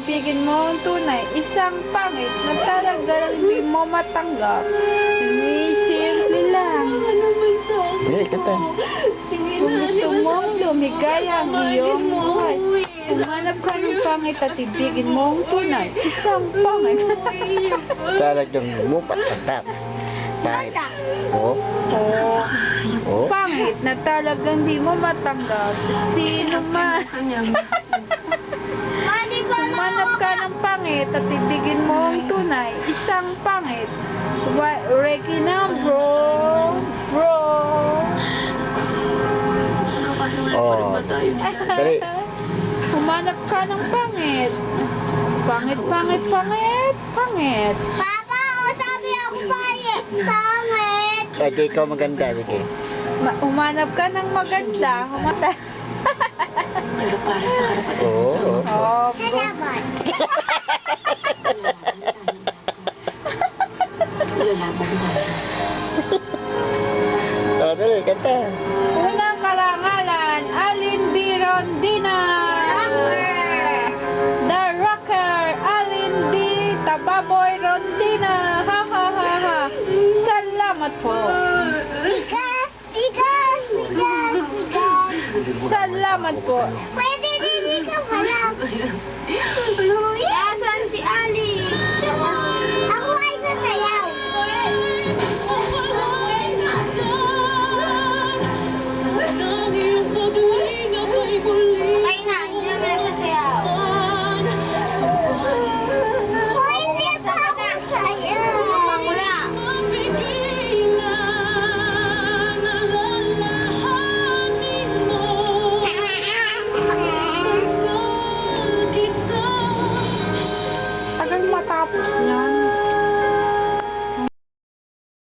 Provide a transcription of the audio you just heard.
ibigin mo ang tunay, isang pangit na talagang hindi mo matanggap. Simple lang. Hindi, kanta. Kung gusto mong lumigaya ang iyong buhay, humanap ka ng pangit at ibigin mo ang tunay, isang pangit. Talagang mo patatap. Pangit. Oo. Oo. Pangit na talagang hindi mo matanggap. Sino man. Humanap ka ng pangit at ibigin mo ang tunay, isang pangit. Reiki na, bro. Bro. Oh. Dali. Humanap ka ng pangit. Pangit, pangit, pangit, pangit. Papa, sabi ako pangit. Pangit. Sige, ikaw maganda. Sige. Humanap ka ng maganda. Oo. Oh, Salamat. Oh, dali, kanta. unang karangalan, Alin B. Rondina. The Rocker, Alin B. Tababoy Rondina. Ha ha ha ha. Salamat po. Bigas, bigas, bigas, bigas. Salamat po. Pwede din ikaw halap.